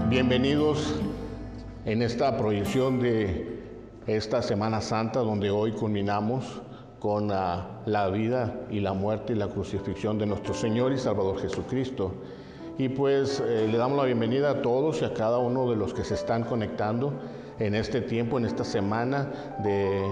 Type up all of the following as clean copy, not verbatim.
Bienvenidos en esta proyección de esta Semana Santa, donde hoy culminamos con la vida y la muerte y la crucifixión de nuestro Señor y Salvador Jesucristo. Y pues le damos la bienvenida a todos y a cada uno de los que se están conectando en este tiempo, en esta semana de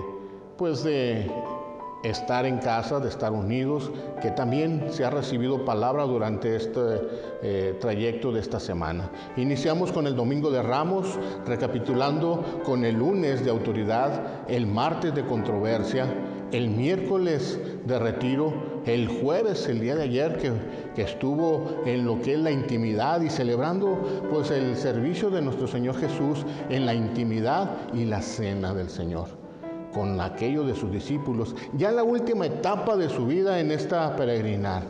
estar en casa, de estar unidos, que también se ha recibido palabra durante este trayecto de esta semana. Iniciamos con el Domingo de Ramos, recapitulando con el lunes de autoridad, el martes de controversia, el miércoles de retiro, el jueves, el día de ayer, que estuvo en lo que es la intimidad y celebrando pues el servicio de nuestro Señor Jesús en la intimidad y la cena del Señor con aquellos de sus discípulos, ya en la última etapa de su vida en esta peregrinar,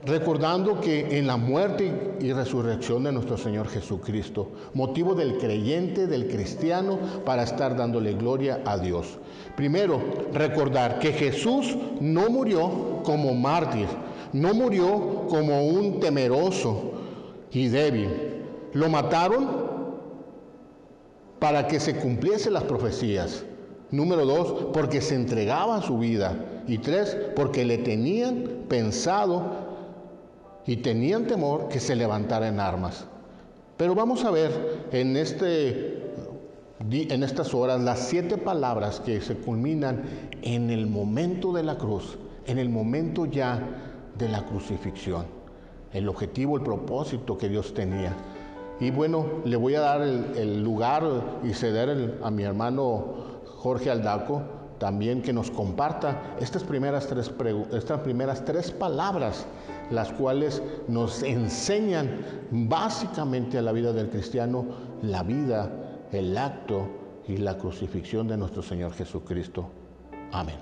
recordando que en la muerte y resurrección de nuestro Señor Jesucristo, motivo del creyente, del cristiano, para estar dándole gloria a Dios. Primero, recordar que Jesús no murió como mártir, no murió como un temeroso y débil. Lo mataron para que se cumpliesen las profecías. Número 2, porque se entregaba su vida. Y 3, porque le tenían pensado y tenían temor que se levantara en armas. Pero vamos a ver en estas horas las 7 palabras que se culminan en el momento de la cruz, en el momento ya de la crucifixión. El objetivo, el propósito que Dios tenía. Y bueno, le voy a dar el lugar y ceder a mi hermano Jorge Aldaco, también que nos comparta estas primeras tres palabras, las cuales nos enseñan básicamente a la vida del cristiano, la vida, el acto y la crucifixión de nuestro Señor Jesucristo. Amén.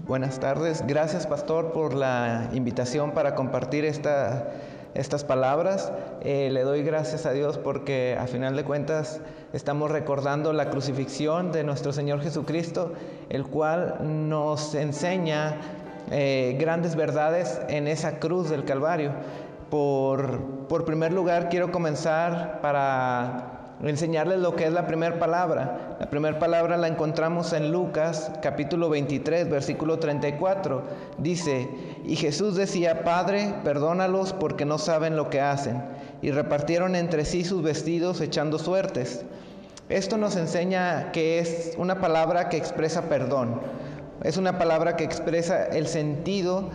Buenas tardes, gracias pastor por la invitación para compartir estas palabras. Le doy gracias a Dios porque a final de cuentas estamos recordando la crucifixión de nuestro Señor Jesucristo, el cual nos enseña grandes verdades en esa cruz del Calvario. Por primer lugar quiero comenzar para enseñarles lo que es la primera palabra. La primera palabra la encontramos en Lucas capítulo 23, versículo 34. Dice: y Jesús decía: Padre, perdónalos porque no saben lo que hacen. Y repartieron entre sí sus vestidos echando suertes. Esto nos enseña que es una palabra que expresa perdón. Es una palabra que expresa el sentido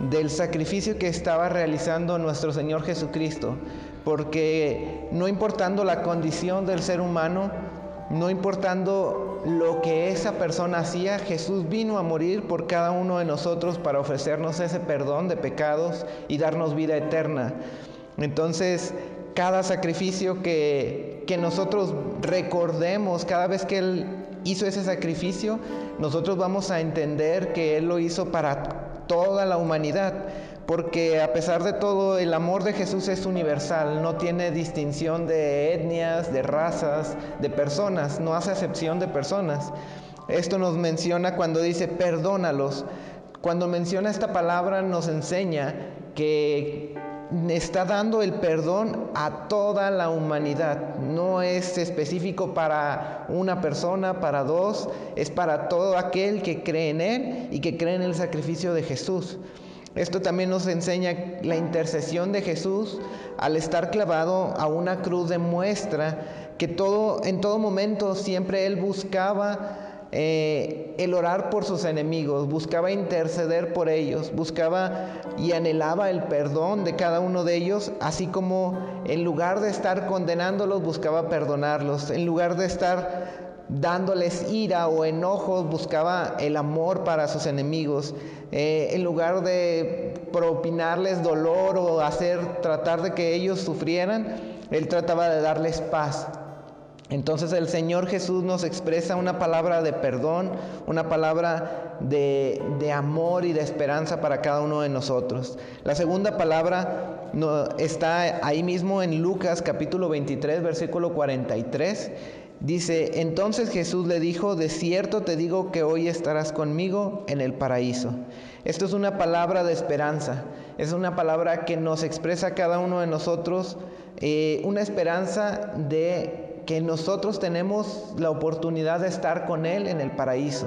del sacrificio que estaba realizando nuestro Señor Jesucristo. Porque no importando la condición del ser humano, no importando lo que esa persona hacía, Jesús vino a morir por cada uno de nosotros para ofrecernos ese perdón de pecados y darnos vida eterna. Entonces, cada sacrificio que nosotros recordemos, cada vez que Él hizo ese sacrificio, nosotros vamos a entender que Él lo hizo para toda la humanidad. Porque a pesar de todo, el amor de Jesús es universal, no tiene distinción de etnias, de razas, de personas, no hace acepción de personas. Esto nos menciona cuando dice perdónalos. Cuando menciona esta palabra nos enseña que está dando el perdón a toda la humanidad. No es específico para una persona, para dos, es para todo aquel que cree en Él y que cree en el sacrificio de Jesús. Esto también nos enseña la intercesión de Jesús al estar clavado a una cruz. Demuestra que en todo momento siempre Él buscaba el orar por sus enemigos, buscaba interceder por ellos, buscaba y anhelaba el perdón de cada uno de ellos, así como en lugar de estar condenándolos, buscaba perdonarlos, en lugar de estar dándoles ira o enojos, buscaba el amor para sus enemigos. En lugar de propinarles dolor o tratar de que ellos sufrieran, Él trataba de darles paz. Entonces el Señor Jesús nos expresa una palabra de perdón, una palabra de amor y de esperanza para cada uno de nosotros. La segunda palabra está ahí mismo en Lucas capítulo 23, versículo 43. Dice, entonces Jesús le dijo, de cierto te digo que hoy estarás conmigo en el paraíso. Esto es una palabra de esperanza, es una palabra que nos expresa a cada uno de nosotros, una esperanza de que nosotros tenemos la oportunidad de estar con Él en el paraíso.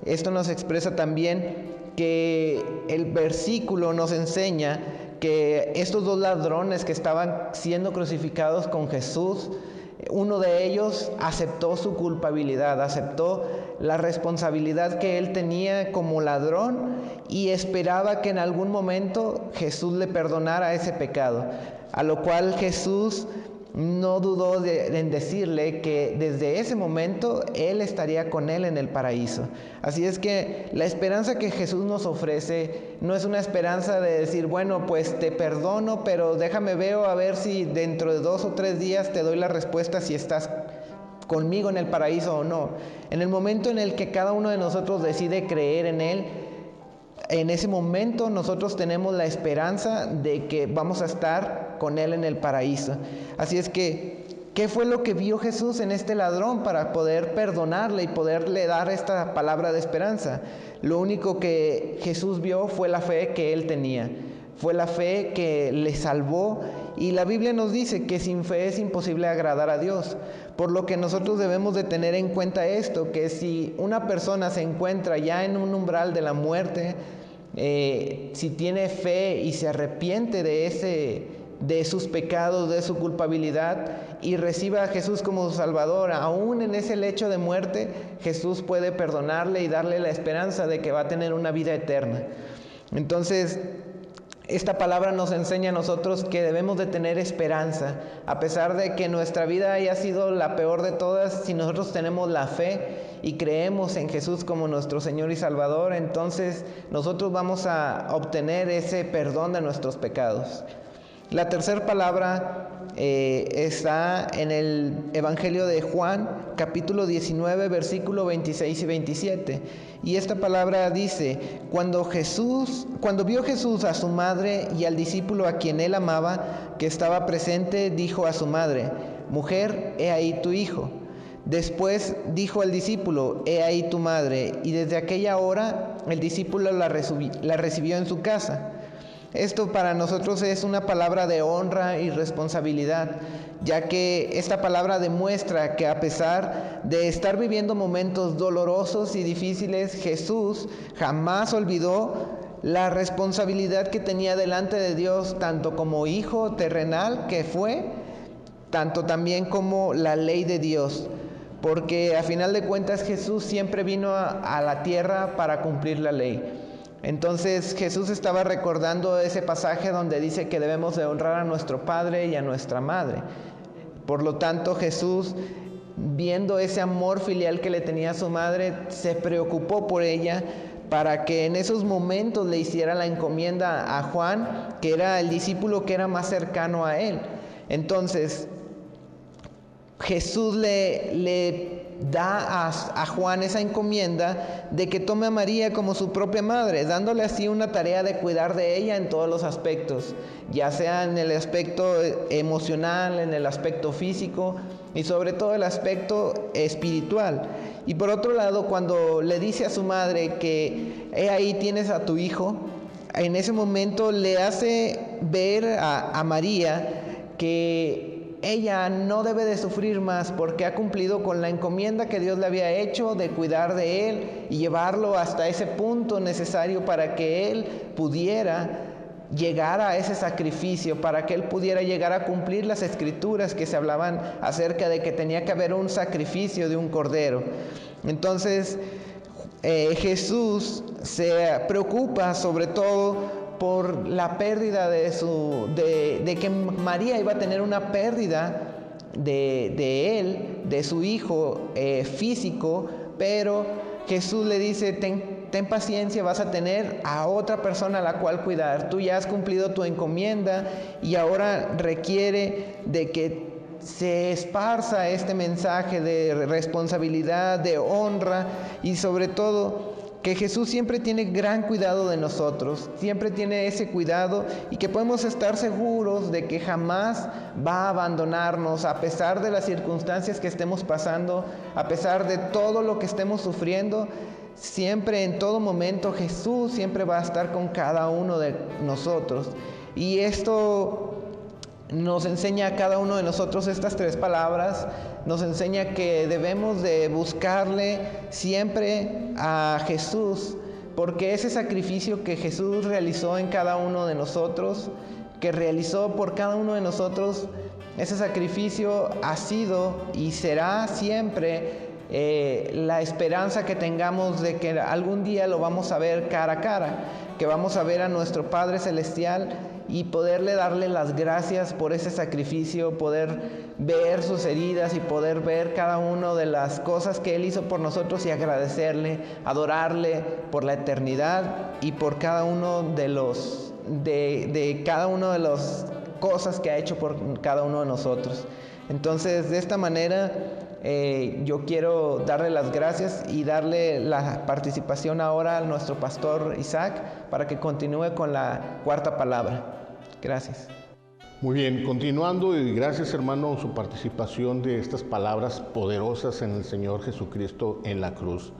Esto nos expresa también que el versículo nos enseña que estos dos ladrones que estaban siendo crucificados con Jesús, uno de ellos aceptó su culpabilidad, aceptó la responsabilidad que él tenía como ladrón y esperaba que en algún momento Jesús le perdonara ese pecado, a lo cual Jesús no dudó en decirle que desde ese momento Él estaría con él en el paraíso. Así es que la esperanza que Jesús nos ofrece no es una esperanza de decir, bueno, pues te perdono, pero déjame veo a ver si dentro de 2 o 3 días te doy la respuesta si estás conmigo en el paraíso o no. En el momento en el que cada uno de nosotros decide creer en Él, en ese momento nosotros tenemos la esperanza de que vamos a estar con Él en el paraíso. Así es que, ¿qué fue lo que vio Jesús en este ladrón para poder perdonarle y poderle dar esta palabra de esperanza? Lo único que Jesús vio fue la fe que él tenía, fue la fe que le salvó, y la Biblia nos dice que sin fe es imposible agradar a Dios. Por lo que nosotros debemos de tener en cuenta esto, que si una persona se encuentra ya en un umbral de la muerte, si tiene fe y se arrepiente de sus pecados, de su culpabilidad, y recibe a Jesús como su Salvador, aún en ese lecho de muerte, Jesús puede perdonarle y darle la esperanza de que va a tener una vida eterna. Entonces, esta palabra nos enseña a nosotros que debemos de tener esperanza, a pesar de que nuestra vida haya sido la peor de todas. Si nosotros tenemos la fe y creemos en Jesús como nuestro Señor y Salvador, entonces nosotros vamos a obtener ese perdón de nuestros pecados. La tercera palabra está en el Evangelio de Juan, capítulo 19, versículo 26 y 27. Y esta palabra dice, cuando vio Jesús a su madre y al discípulo a quien él amaba, que estaba presente, dijo a su madre, mujer, he ahí tu hijo. Después dijo al discípulo, he ahí tu madre. Y desde aquella hora el discípulo la recibió en su casa. Esto para nosotros es una palabra de honra y responsabilidad, ya que esta palabra demuestra que a pesar de estar viviendo momentos dolorosos y difíciles, Jesús jamás olvidó la responsabilidad que tenía delante de Dios, tanto como hijo terrenal que fue, tanto también como la ley de Dios. Porque a final de cuentas Jesús siempre vino a la tierra para cumplir la ley. Entonces Jesús estaba recordando ese pasaje donde dice que debemos de honrar a nuestro padre y a nuestra madre. Por lo tanto, Jesús, viendo ese amor filial que le tenía a su madre, se preocupó por ella para que en esos momentos le hiciera la encomienda a Juan, que era el discípulo que era más cercano a él. Entonces, Jesús le da a Juan esa encomienda de que tome a María como su propia madre, dándole así una tarea de cuidar de ella en todos los aspectos, ya sea en el aspecto emocional, en el aspecto físico y sobre todo el aspecto espiritual. Y por otro lado, cuando le dice a su madre que he ahí tienes a tu hijo, en ese momento le hace ver a María que ella no debe de sufrir más porque ha cumplido con la encomienda que Dios le había hecho de cuidar de él y llevarlo hasta ese punto necesario para que él pudiera llegar a ese sacrificio, para que él pudiera llegar a cumplir las escrituras que se hablaban acerca de que tenía que haber un sacrificio de un cordero. Entonces, Jesús se preocupa sobre todo por la pérdida de que María iba a tener una pérdida de él, de su hijo físico, pero Jesús le dice, ten paciencia, vas a tener a otra persona a la cual cuidar. Tú ya has cumplido tu encomienda y ahora requiere de que se esparza este mensaje de responsabilidad, de honra y sobre todo que Jesús siempre tiene gran cuidado de nosotros, siempre tiene ese cuidado y que podemos estar seguros de que jamás va a abandonarnos a pesar de las circunstancias que estemos pasando, a pesar de todo lo que estemos sufriendo. Siempre, en todo momento, Jesús siempre va a estar con cada uno de nosotros. Y esto nos enseña a cada uno de nosotros estas 3 palabras. Nos enseña que debemos de buscarle siempre a Jesús, porque ese sacrificio que Jesús realizó en cada uno de nosotros, que realizó por cada uno de nosotros, ese sacrificio ha sido y será siempre la esperanza que tengamos de que algún día lo vamos a ver cara a cara, que vamos a ver a nuestro Padre Celestial y poderle darle las gracias por ese sacrificio, poder ver sus heridas y poder ver cada una de las cosas que Él hizo por nosotros y agradecerle, adorarle por la eternidad y por cada uno de los cada uno de las cosas que ha hecho por cada uno de nosotros. Entonces, de esta manera, yo quiero darle las gracias y darle la participación ahora a nuestro pastor Isaac para que continúe con la 4ª palabra. Gracias. Muy bien, continuando, y gracias hermano su participación de estas palabras poderosas en el Señor Jesucristo en la cruz.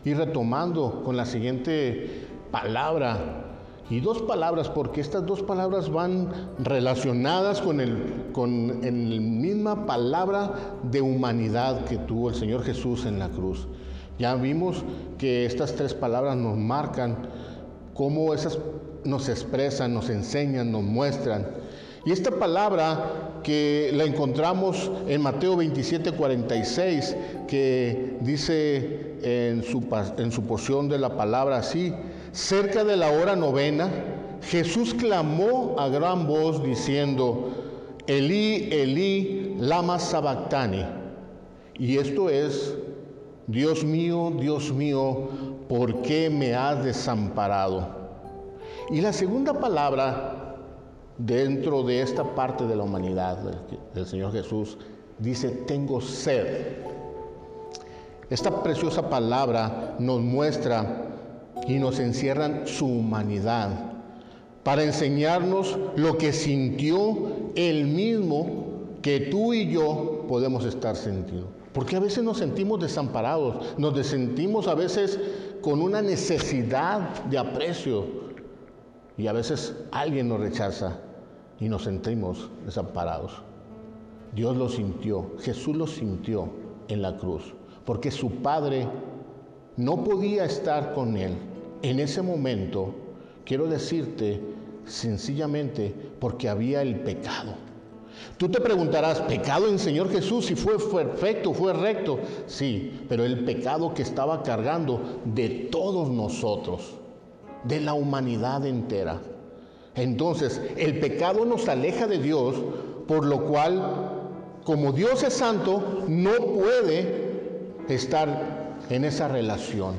Y retomando con la siguiente palabra, y 2 palabras, porque estas 2 palabras van relacionadas con la misma palabra de humanidad que tuvo el Señor Jesús en la cruz. Ya vimos que estas 3 palabras nos marcan cómo esas nos expresan, nos enseñan, nos muestran. Y esta palabra que la encontramos en Mateo 27:46, que dice en su porción de la palabra así: cerca de la hora 9, Jesús clamó a gran voz diciendo: Elí, Elí, lama sabactani. Y esto es: Dios mío, ¿por qué me has desamparado? Y la segunda palabra dentro de esta parte de la humanidad del Señor Jesús dice: tengo sed. Esta preciosa palabra nos muestra y nos encierra su humanidad para enseñarnos lo que sintió Él mismo, que tú y yo podemos estar sintiendo. Porque a veces nos sentimos desamparados, nos sentimos a veces con una necesidad de aprecio y a veces alguien nos rechaza y nos sentimos desamparados. Dios lo sintió, Jesús lo sintió en la cruz, porque su Padre no podía estar con Él en ese momento. Quiero decirte sencillamente porque había el pecado. Tú te preguntarás: ¿pecado en Señor Jesús? Si fue perfecto, fue recto. Sí, pero el pecado que estaba cargando de todos nosotros, de la humanidad entera. Entonces, el pecado nos aleja de Dios, por lo cual, como Dios es santo, no puede estar en esa relación.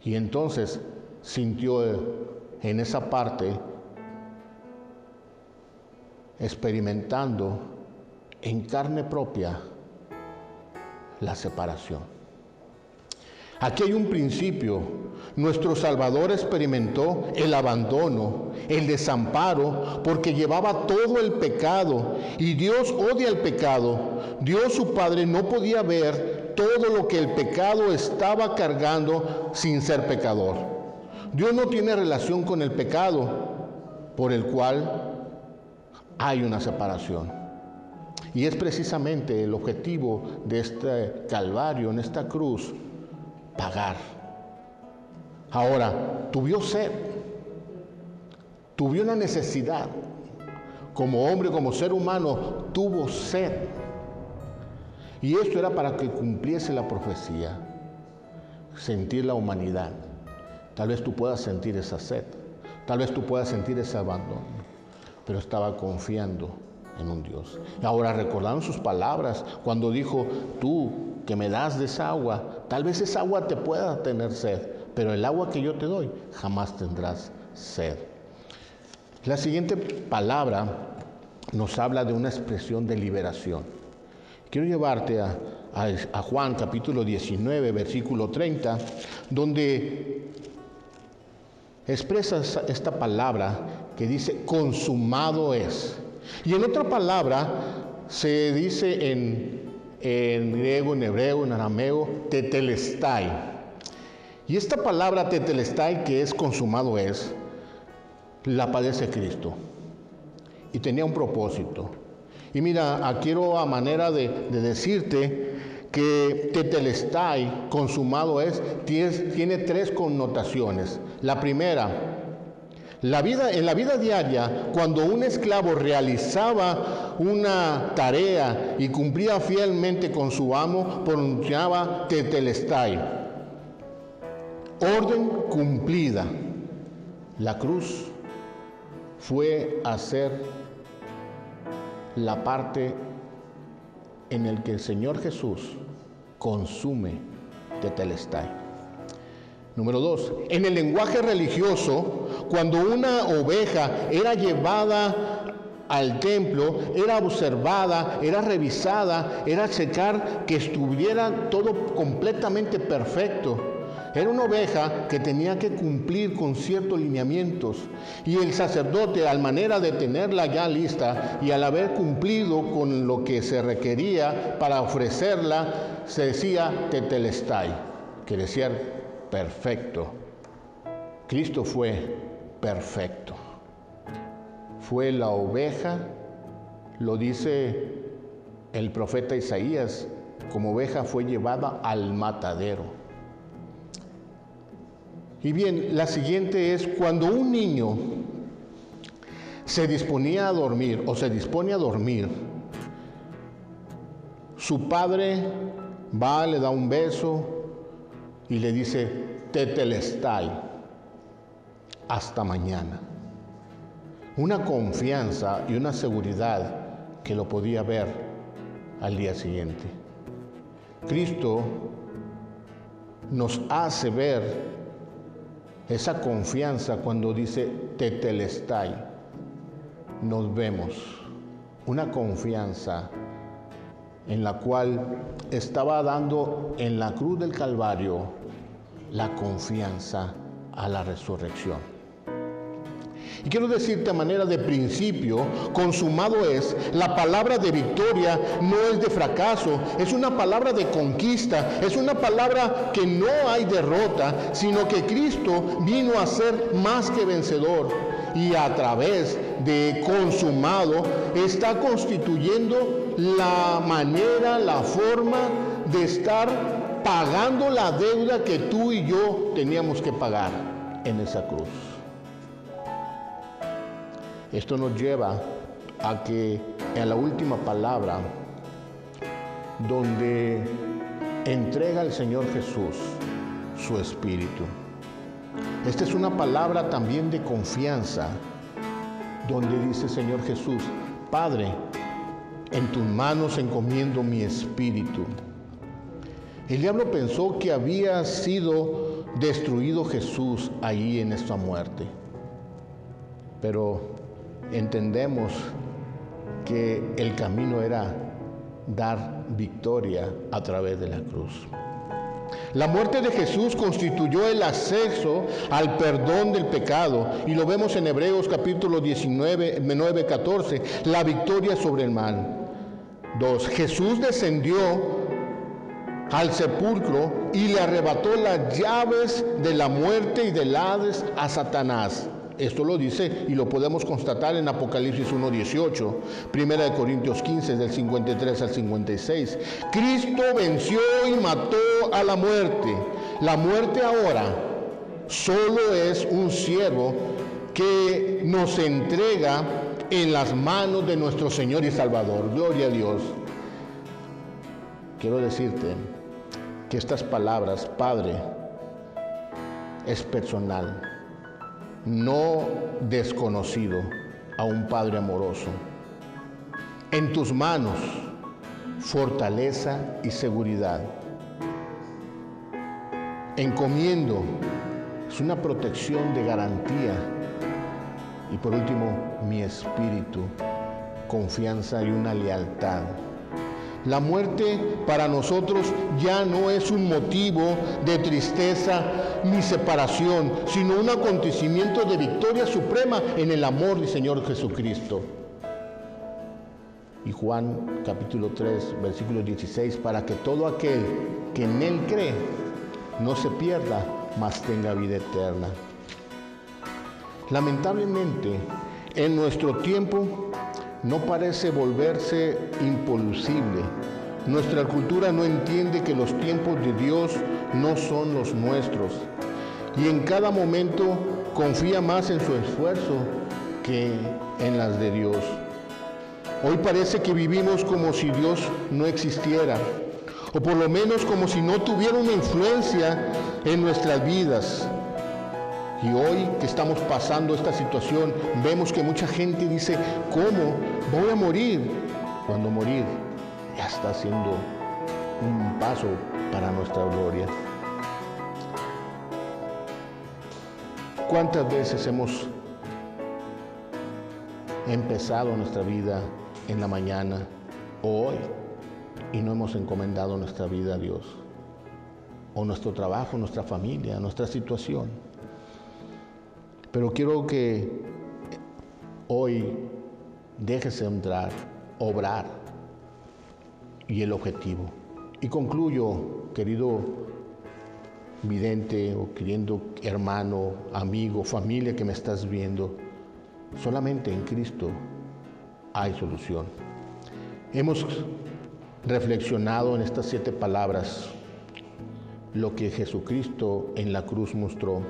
Y entonces sintió en esa parte, experimentando en carne propia la separación. Aquí hay un principio. Nuestro Salvador experimentó el abandono, el desamparo, porque llevaba todo el pecado. Y Dios odia el pecado. Dios, su Padre, no podía ver todo lo que el pecado estaba cargando sin ser pecador. Dios no tiene relación con el pecado, por el cual hay una separación. Y es precisamente el objetivo de este Calvario, en esta cruz: pagar. Ahora, tuvo sed, tuvo una necesidad. Como hombre, como ser humano, tuvo sed. Y esto era para que cumpliese la profecía, sentir la humanidad. Tal vez tú puedas sentir esa sed, tal vez tú puedas sentir ese abandono, pero estaba confiando en un Dios. Y ahora recordaron sus palabras cuando dijo: tú que me das de esa agua, tal vez esa agua te pueda tener sed, pero el agua que yo te doy jamás tendrás sed. La siguiente palabra nos habla de una expresión de liberación. Quiero llevarte a Juan capítulo 19, versículo 30, donde expresa esta palabra que dice consumado es. Y en otra palabra se dice en griego, en hebreo, en arameo, tetelestai. Y esta palabra tetelestai, que es consumado es, la padece Cristo. Y tenía un propósito. Y mira, quiero a manera de decirte que tetelestai, consumado es, tiene tres connotaciones. La primera, en la vida diaria, cuando un esclavo realizaba una tarea y cumplía fielmente con su amo, pronunciaba tetelestai, orden cumplida. La cruz fue hacer la parte en el que el Señor Jesús consume tetelestai. Número 2, en el lenguaje religioso, cuando una oveja era llevada al templo, era observada, era revisada, era checar que estuviera todo completamente perfecto. Era una oveja que tenía que cumplir con ciertos lineamientos, y el sacerdote, al manera de tenerla ya lista y al haber cumplido con lo que se requería para ofrecerla, se decía tetelestai, que decía perfecto. Cristo fue perfecto. Fue la oveja, lo dice el profeta Isaías, como oveja fue llevada al matadero. Y bien, la siguiente es cuando un niño se disponía a dormir o se dispone a dormir, su padre va, le da un beso y le dice tetelestai, hasta mañana. Una confianza y una seguridad que lo podía ver al día siguiente. Cristo nos hace ver esa confianza cuando dice tetelestai, nos vemos. Una confianza en la cual estaba dando en la cruz del Calvario la confianza a la resurrección. Y quiero decirte a manera de principio, consumado es, la palabra de victoria no es de fracaso, es una palabra de conquista, es una palabra que no hay derrota, sino que Cristo vino a ser más que vencedor. Y a través de consumado está constituyendo la manera, la forma de estar pagando la deuda que tú y yo teníamos que pagar en esa cruz. Esto nos lleva a que en la última palabra, donde entrega el Señor Jesús su Espíritu. Esta es una palabra también de confianza, donde dice Señor Jesús, Padre, en tus manos encomiendo mi espíritu. El diablo pensó que había sido destruido Jesús ahí en esta muerte, pero entendemos que el camino era dar victoria a través de la cruz. La muerte de Jesús constituyó el acceso al perdón del pecado, y lo vemos en Hebreos capítulo 9, 14, la victoria sobre el mal. 2. Jesús descendió al sepulcro y le arrebató las llaves de la muerte y del Hades a Satanás. Esto lo dice y lo podemos constatar en Apocalipsis 1:18, 1 Corintios 15, del 53 al 56. Cristo venció y mató a la muerte. La muerte ahora solo es un siervo que nos entrega en las manos de nuestro Señor y Salvador. Gloria a Dios. Quiero decirte que estas palabras, Padre, es personal, no desconocido a un Padre amoroso. En tus manos, fortaleza y seguridad. Encomiendo, es una protección de garantía. Y por último, mi espíritu, confianza y una lealtad. La muerte para nosotros ya no es un motivo de tristeza ni separación, sino un acontecimiento de victoria suprema en el amor del Señor Jesucristo. Y Juan capítulo 3, versículo 16, para que todo aquel que en Él cree no se pierda, mas tenga vida eterna. Lamentablemente, en nuestro tiempo no parece volverse impolucible. Nuestra cultura no entiende que los tiempos de Dios no son los nuestros y en cada momento confía más en su esfuerzo que en las de Dios. Hoy parece que vivimos como si Dios no existiera, o por lo menos como si no tuviera una influencia en nuestras vidas. Y hoy que estamos pasando esta situación, vemos que mucha gente dice, ¿cómo voy a morir? Cuando morir ya está siendo un paso para nuestra gloria. ¿Cuántas veces hemos empezado nuestra vida en la mañana o hoy y no hemos encomendado nuestra vida a Dios? O nuestro trabajo, nuestra familia, nuestra situación. Pero quiero que hoy dejes entrar, obrar y el objetivo. Y concluyo, querido vidente o queriendo hermano, amigo, familia que me estás viendo, solamente en Cristo hay solución. Hemos reflexionado en estas 7 palabras lo que Jesucristo en la cruz mostró.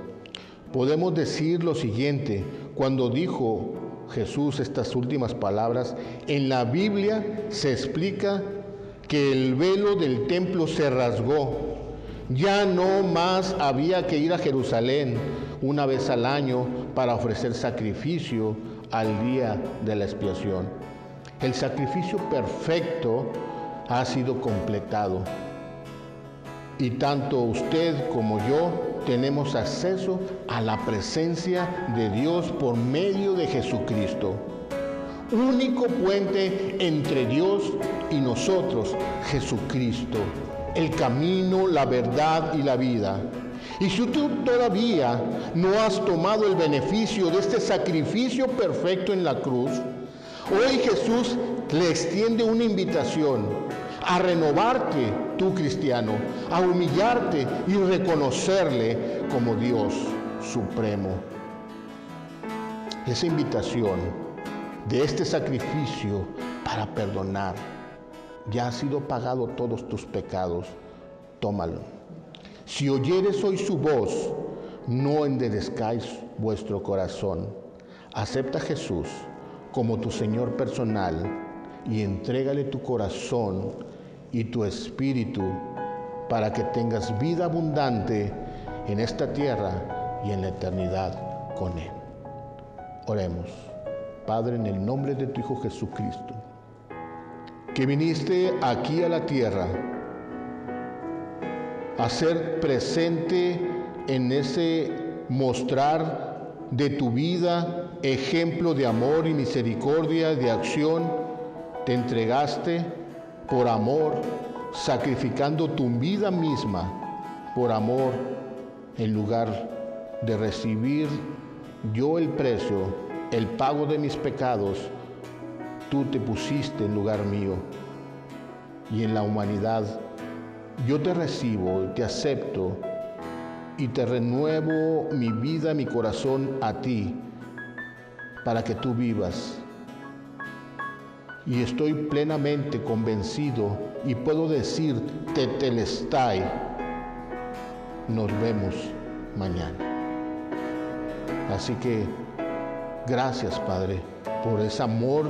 Podemos decir lo siguiente: cuando dijo Jesús estas últimas palabras, en la Biblia se explica que el velo del templo se rasgó. Ya no más había que ir a Jerusalén una vez al año para ofrecer sacrificio al día de la expiación. El sacrificio perfecto ha sido completado. Y tanto usted como yo tenemos acceso a la presencia de Dios por medio de Jesucristo. Único puente entre Dios y nosotros, Jesucristo. El camino, la verdad y la vida. Y si tú todavía no has tomado el beneficio de este sacrificio perfecto en la cruz, hoy Jesús le extiende una invitación a renovarte, tú cristiano, a humillarte y reconocerle como Dios supremo. Esa invitación de este sacrificio para perdonar, ya ha sido pagado todos tus pecados, tómalo. Si oyeres hoy su voz, no enderezcáis vuestro corazón. Acepta a Jesús como tu Señor personal y entrégale tu corazón y tu espíritu para que tengas vida abundante en esta tierra y en la eternidad con Él. Oremos. Padre, en el nombre de tu Hijo Jesucristo, que viniste aquí a la tierra a ser presente en ese mostrar de tu vida, ejemplo de amor y misericordia, de acción, te entregaste por amor, sacrificando tu vida misma por amor, en lugar de recibir yo el precio, el pago de mis pecados. Tú te pusiste en lugar mío, y en la humanidad yo te recibo, te acepto y te renuevo mi vida, mi corazón a ti, para que tú vivas. Y estoy plenamente convencido y puedo decir, tetelestai, nos vemos mañana. Así que gracias, Padre, por ese amor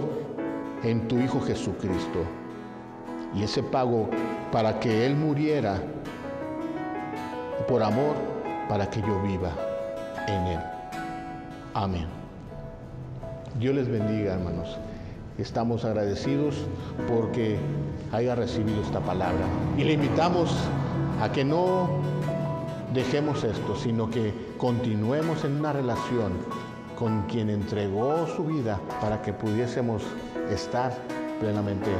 en tu Hijo Jesucristo y ese pago para que Él muriera por amor, para que yo viva en Él. Amén. Dios les bendiga, hermanos. Estamos agradecidos porque haya recibido esta palabra y le invitamos a que no dejemos esto, sino que continuemos en una relación con quien entregó su vida para que pudiésemos estar plenamente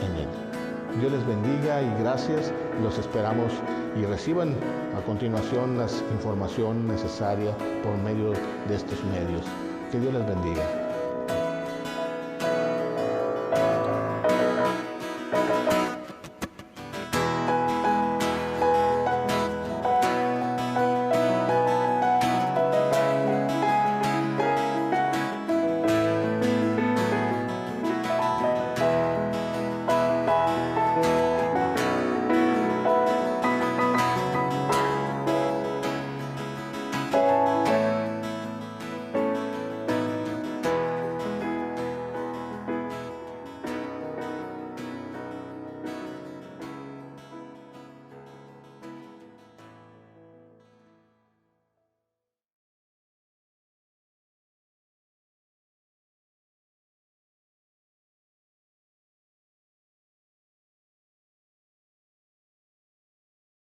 en Él. Dios les bendiga y gracias. Los esperamos y reciban a continuación la información necesaria por medio de estos medios. Que Dios les bendiga.